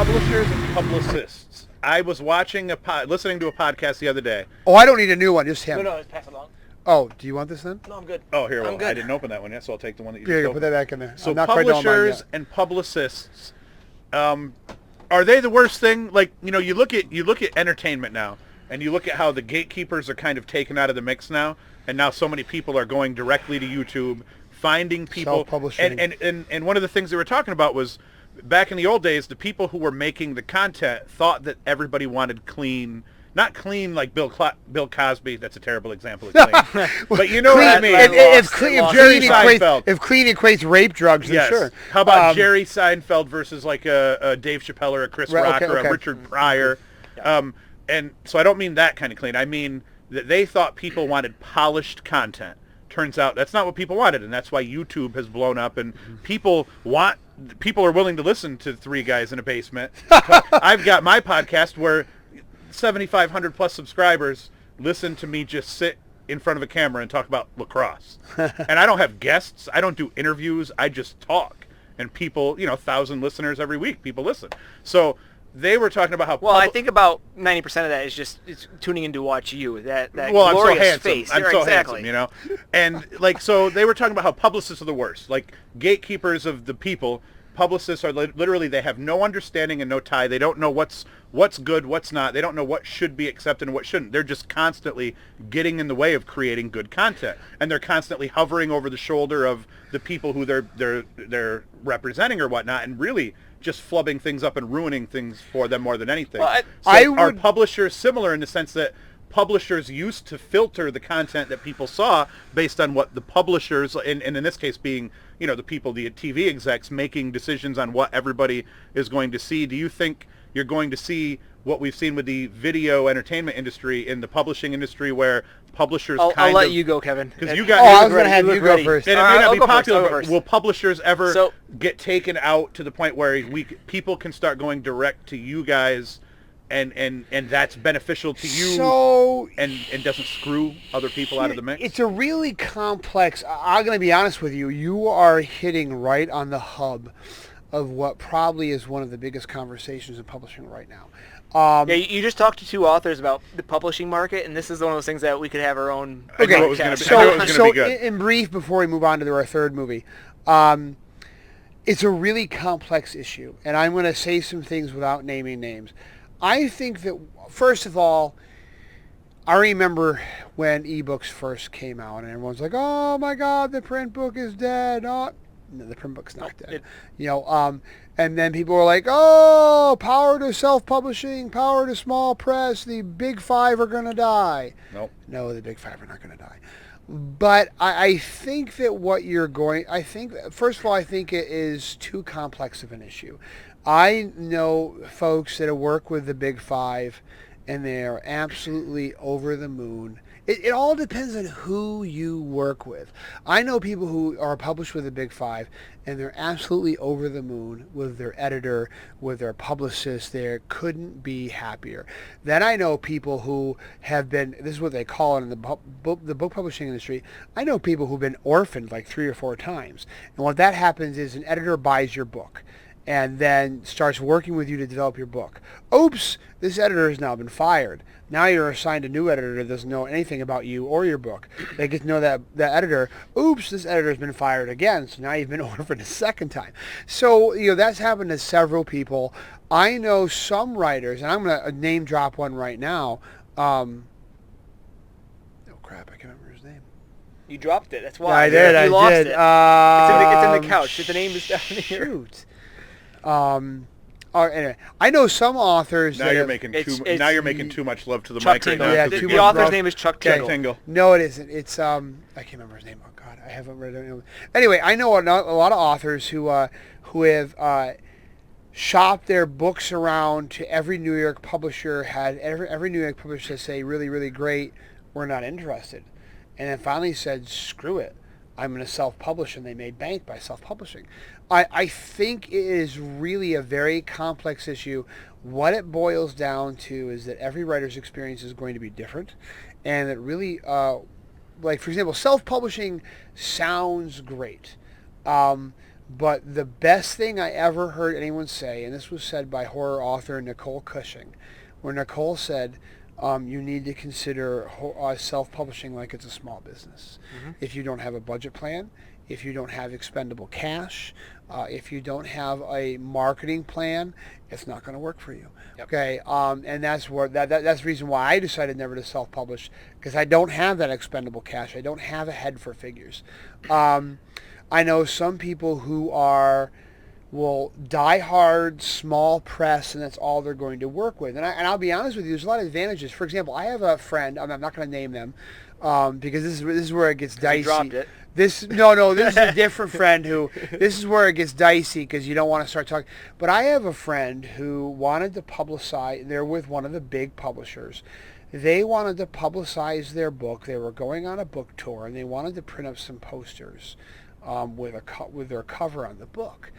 Publishers and publicists. I was watching listening to a podcast the other day. Oh, I don't need a new one. Just him. No, pass it along. Oh, do you want this then? No, I'm good. Oh, here. Well, I'm good. I didn't open that one yet, so I'll take the one that you Here, just put opened. that back in there. So I'm not quite done with mine publishers yet. and publicists, are they the worst thing? Like, you look at entertainment now, and you look at how the gatekeepers are kind of taken out of the mix now, and now so many people are going directly to YouTube, finding people. Self-publishing. And one of the things they were talking about was, back in the old days, the people who were making the content thought that everybody wanted clean. Not clean like Bill Cosby. That's a terrible example of clean. But you know what I mean. If clean equates rape drugs, then yes. sure. How about Jerry Seinfeld versus like a Dave Chappelle or a Chris Rock or a Richard Pryor? Yeah. And so I don't mean that kind of clean. I mean that they thought people wanted polished content. Turns out that's not what people wanted, and that's why YouTube has blown up, and people are willing to listen to three guys in a basement. I've got my podcast where 7,500 plus subscribers listen to me just sit in front of a camera and talk about lacrosse. And I don't have guests. I don't do interviews. I just talk. And people, 1,000 listeners every week, people listen. So they were talking about how... Well, I think about 90% of that is just it's tuning in to watch you. That well, glorious I'm so handsome. face. I'm so exactly. handsome, And so they were talking about how publicists are the worst. Like gatekeepers of the people. Publicists are literally, they have no understanding and no tie. They don't know what's good, what's not. They don't know what should be accepted and what shouldn't. They're just constantly getting in the way of creating good content, and they're constantly hovering over the shoulder of the people who they're representing or whatnot, and really just flubbing things up and ruining things for them more than anything. Well, are publishers similar in the sense that publishers used to filter the content that people saw based on what the publishers, and in this case being, the people, the TV execs, making decisions on what everybody is going to see? Do you think you're going to see what we've seen with the video entertainment industry in the publishing industry, where publishers I'll let you go, Kevin. Because you I was going to have you go first. And it may not be popular, but first. will publishers ever get taken out to the point where people can start going direct to you guys, and that's beneficial to you, and doesn't screw other people out of the mix? It's a really complex... I'm going to be honest with you. You are hitting right on the hub of what probably is one of the biggest conversations in publishing right now. You just talked to two authors about the publishing market, and this is one of those things that we could have our own... Okay, I knew it was going to be good. In brief, before we move on to our third movie, it's a really complex issue, and I'm going to say some things without naming names. I think that, first of all, I remember when ebooks first came out, and everyone's like, "Oh my God, the print book is dead." Oh, no, the print book's not dead. And then people were like, "Oh, power to self-publishing, power to small press. The big five are going to die." Nope. No, the big five are not going to die. But I think that first of all, I think it is too complex of an issue. I know folks that work with the Big Five, and they're absolutely over the moon. It all depends on who you work with. I know people who are published with the Big Five, and they're absolutely over the moon with their editor, with their publicist. They couldn't be happier. Then I know people who have been, this is what they call it in the book publishing industry, I know people who've been orphaned like 3 or 4 times. And what that happens is an editor buys your book and then starts working with you to develop your book. Oops, this editor has now been fired. Now you're assigned a new editor that doesn't know anything about you or your book. They get to know that editor. Oops, this editor has been fired again, so now you've been orphaned a second time. So, that's happened to several people. I know some writers, and I'm going to name drop one right now. Oh, crap, I can't remember his name. You dropped it, that's why. Yeah, I did. You lost it. It's in the couch. The name is down here. Shoot. Anyway, I know some authors. Now you're making too much love to the Chuck mic right Tingle. now. Yeah, the author's name is Chuck Tingle. No, it isn't. It's I can't remember his name. Oh God, I haven't read it. Anyway, I know a lot of authors who have shopped their books around to every New York publisher. Had every New York publisher say, "Really, really great. We're not interested," and then finally said, "Screw it. I'm going to self-publish," and they made bank by self-publishing. I think it is really a very complex issue. What it boils down to is that every writer's experience is going to be different, and that really, like for example, self-publishing sounds great, But the best thing I ever heard anyone say, and this was said by horror author Nicole Cushing, where Nicole said, you need to consider self-publishing like it's a small business. Mm-hmm. If you don't have a budget plan, if you don't have expendable cash, if you don't have a marketing plan, it's not going to work for you. Yep. Okay, and that's where that's the reason why I decided never to self-publish, because I don't have that expendable cash. I don't have a head for figures. I know some people who will die hard, small press, and that's all they're going to work with. And I'll be honest with you, there's a lot of advantages. For example, I have a friend. I'm not going to name them because this is where it gets dicey. You dropped it. This is a different friend who. This is where it gets dicey because you don't want to start talking. But I have a friend who wanted to publicize. They're with one of the big publishers. They wanted to publicize their book. They were going on a book tour, and they wanted to print up some posters with their cover on the book.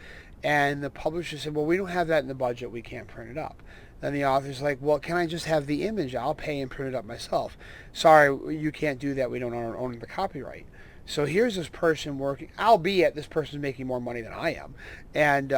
And the publisher said, well, we don't have that in the budget. We can't print it up. Then the author's like, well, can I just have the image? I'll pay and print it up myself. Sorry, you can't do that. We don't own the copyright. So here's this person working, albeit this person's making more money than I am. And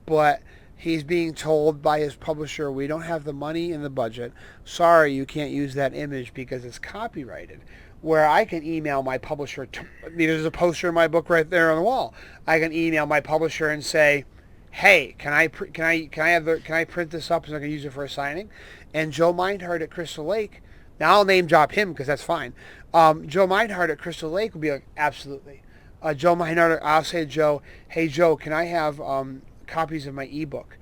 but he's being told by his publisher, we don't have the money in the budget. Sorry, you can't use that image because it's copyrighted. Where I can email my publisher. There's a poster in my book right there on the wall. I can email my publisher and say, "Hey, can I print this up so I can use it for a signing?" And Joe Mindhart at Crystal Lake. Now I'll name drop him because that's fine. Joe Mindhart at Crystal Lake will be like, "Absolutely." Joe Mindhart. I'll say to Joe, "Hey Joe, can I have copies of my ebook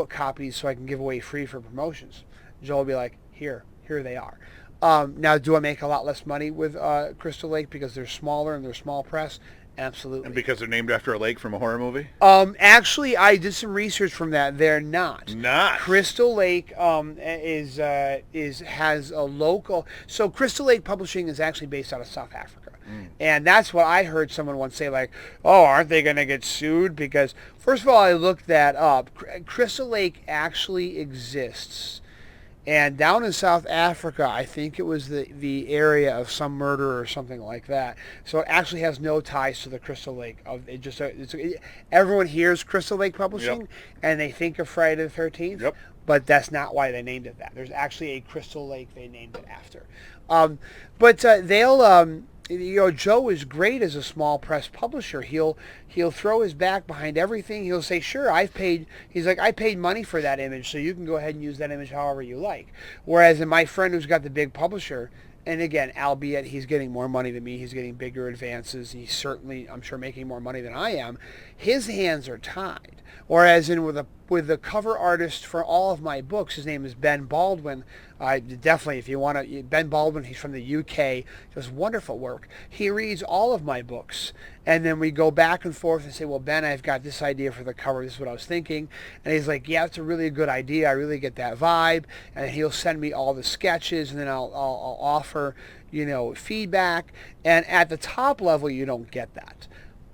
copies so I can give away free for promotions?" Joe will be like, "Here they are." Now, do I make a lot less money with Crystal Lake because they're smaller and they're small press? Absolutely. And because they're named after a lake from a horror movie? Actually, I did some research from that. They're not. Not. Crystal Lake has a local. So Crystal Lake Publishing is actually based out of South Africa. And that's what I heard someone once say, like, oh, aren't they going to get sued? Because, first of all, I looked that up. Crystal Lake actually exists. And down in South Africa, I think it was the area of some murder or something like that. So it actually has no ties to the Crystal Lake. Everyone hears Crystal Lake Publishing, Yep. and they think of Friday the 13th. Yep. But that's not why they named it that. There's actually a Crystal Lake they named it after. But they'll. Joe is great as a small press publisher. He'll throw his back behind everything. He'll say, sure, I paid money for that image, so you can go ahead and use that image however you like. Whereas in my friend who's got the big publisher, and again, albeit he's getting more money than me, he's getting bigger advances, he's certainly, I'm sure, making more money than I am, his hands are tied. Whereas with the cover artist for all of my books, his name is Ben Baldwin. Definitely, if you want to, Ben Baldwin, he's from the UK, does wonderful work. He reads all of my books, and then we go back and forth and say, well, Ben, I've got this idea for the cover. This is what I was thinking. And he's like, yeah, it's a really good idea. I really get that vibe. And he'll send me all the sketches, and then I'll offer, feedback. And at the top level, you don't get that.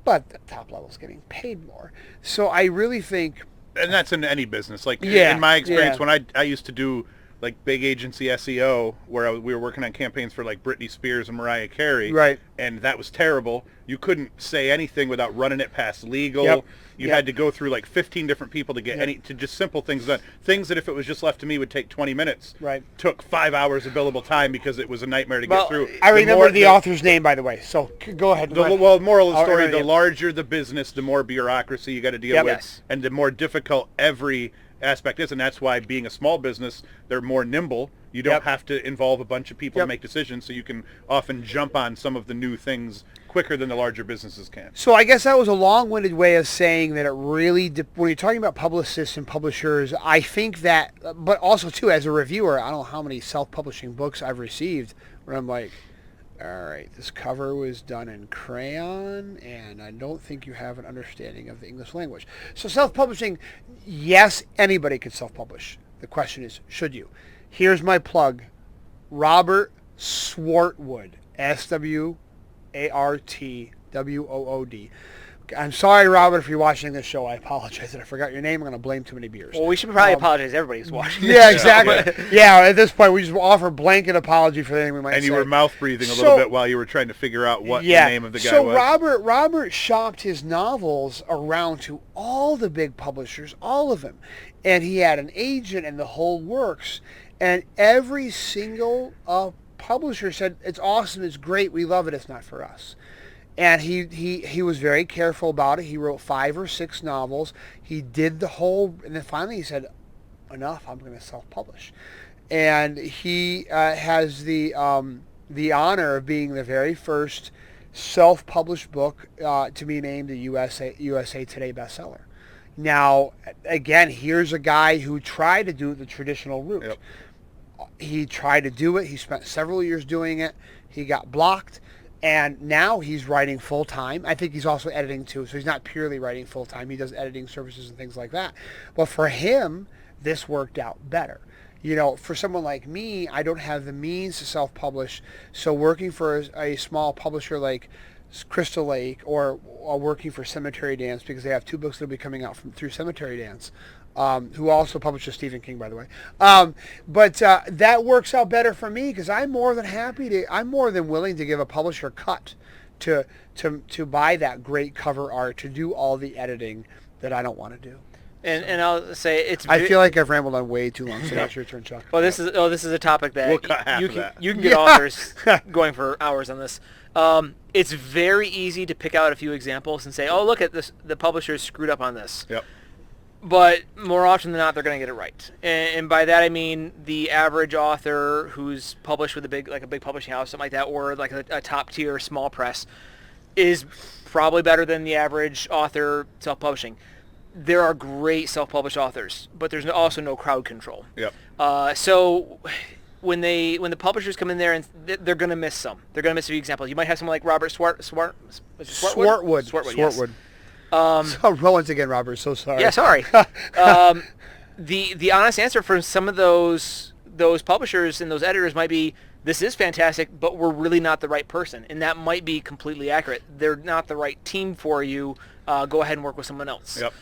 But the top level is getting paid more. So I really think... And that's in any business. Like, yeah, in my experience, yeah. when I used to do, like, big agency SEO, where we were working on campaigns for, like, Britney Spears and Mariah Carey. Right. And that was terrible. You couldn't say anything without running it past legal. Yep. You Yep. had to go through, like, 15 different people to get just simple things done. Things that if it was just left to me would take 20 minutes. Right. Took 5 hours of billable time because it was a nightmare to get through. I remember the author's name, by the way, so go ahead. Well, moral of the story, yeah. the larger the business, the more bureaucracy you got to deal Yep. with, Yes. and the more difficult every aspect is, and that's why being a small business, they're more nimble. You don't Yep. have to involve a bunch of people Yep. to make decisions, so you can often jump on some of the new things quicker than the larger businesses can. So I guess that was a long-winded way of saying that it really, when you're talking about publicists and publishers, I think that, but also too, as a reviewer, I don't know how many self-publishing books I've received where I'm like, all right, this cover was done in crayon, and I don't think you have an understanding of the English language. So self-publishing, yes, anybody could self-publish. The question is, should you? Here's my plug. Robert Swartwood, Swartwood, I'm sorry, Robert, if you're watching this show. I apologize that I forgot your name. I'm going to blame too many beers. Well, we should probably apologize to everybody who's watching. Yeah, exactly. Yeah, at this point, we just offer blanket apology for anything we might say. And you were mouth breathing a little bit while you were trying to figure out what the name of the guy was. So Robert shopped his novels around to all the big publishers, all of them. And he had an agent and the whole works. And every single publisher said, it's awesome, it's great, we love it, it's not for us. And he was very careful about it. He wrote 5 or 6 novels. He did the whole, and then finally he said, enough, I'm going to self-publish. And he has the honor of being the very first self-published book to be named a USA Today bestseller. Now, again, here's a guy who tried to do it the traditional route. Yep. He tried to do it. He spent several years doing it. He got blocked. And now he's writing full-time. I think he's also editing too, so he's not purely writing full-time. He does editing services and things like that. But for him, this worked out better. You know, for someone like me, I don't have the means to self-publish, so working for a small publisher like Crystal Lake or working for Cemetery Dance, because they have 2 books that will be coming out through Cemetery Dance, who also publishes Stephen King, by the way. But that works out better for me because I'm more than willing to give a publisher cut to buy that great cover art, to do all the editing that I don't want to do. And I'll say I feel like I've rambled on way too long, so that's your turn, Chuck. Well, this is a topic that We'll cut half of that. You can get authors going for hours on this. It's very easy to pick out a few examples and say, oh, look at this, the publisher screwed up on this. Yep. But more often than not, they're going to get it right. And by that I mean the average author who's published with a big publishing house, something like that, or like a top tier small press, is probably better than the average author self-publishing. There are great self-published authors, but there's also no crowd control. Yep. So when the publishers come in there, and they're going to miss some. They're going to miss a few examples. You might have someone like Robert Swartwood. Swartwood. So, once again, Robert, so sorry. Yeah, sorry. The honest answer for some of those publishers and those editors might be, this is fantastic, but we're really not the right person. And that might be completely accurate. They're not the right team for you. Go ahead and work with someone else. Yep.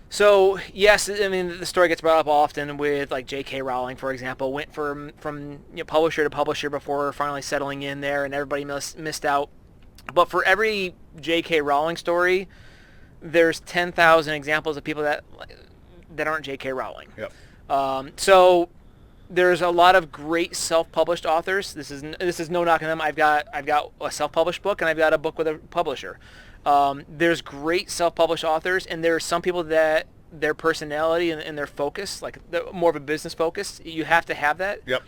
So, yes, I mean, the story gets brought up often with, like, J.K. Rowling, for example, went from publisher to publisher before finally settling in there, and everybody missed out. But for every J.K. Rowling story, there's 10,000 examples of people that aren't J.K. Rowling. Yep. So there's a lot of great self-published authors. This is no knock on them. I've got a self-published book, and I've got a book with a publisher. There's great self-published authors, and there are some people that their personality and their focus, like more of a business focus, you have to have that. Yep.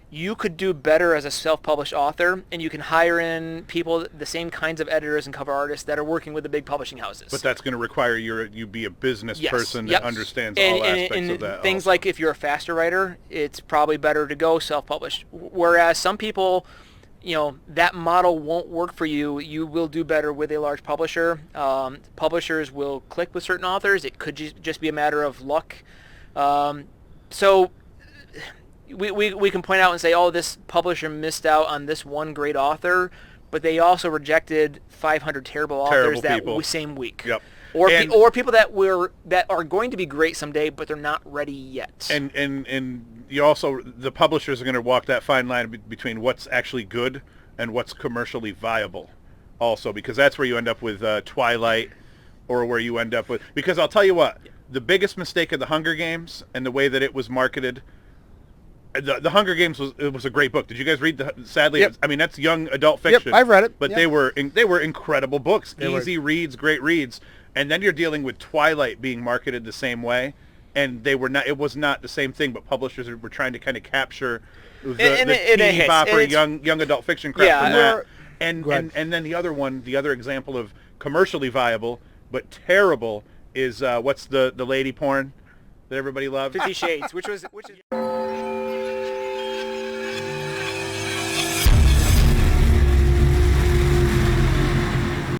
You could do better as a self-published author, and you can hire in people, the same kinds of editors and cover artists that are working with the big publishing houses. But that's going to require you be a business person Yep. that understands all aspects of that. Things also. like if you're a faster writer, it's probably better to go self-published. Whereas some people, that model won't work for you. You will do better with a large publisher. Publishers will click with certain authors. It could just be a matter of luck. So we can point out and say, oh, this publisher missed out on this one great author, but they also rejected 500 terrible authors same week. Yep. Or people that are going to be great someday, but they're not ready yet. And you also, the publishers are going to walk that fine line between what's actually good and what's commercially viable also, because that's where you end up with Twilight, or where you end up with, because I'll tell you what, the biggest mistake of the Hunger Games and the way that it was marketed, the Hunger Games was a great book. Did you guys read sadly? Yep. I mean, that's young adult fiction. Yep, I've read it. But Yep. they were incredible books. Easy reads, great reads. And then you're dealing with Twilight being marketed the same way, and they were not. It was not the same thing. But publishers were trying to kind of capture the teeny bopper young adult fiction crap from that. And then the other example of commercially viable but terrible is what's the lady porn that everybody loved? 50 Shades, which is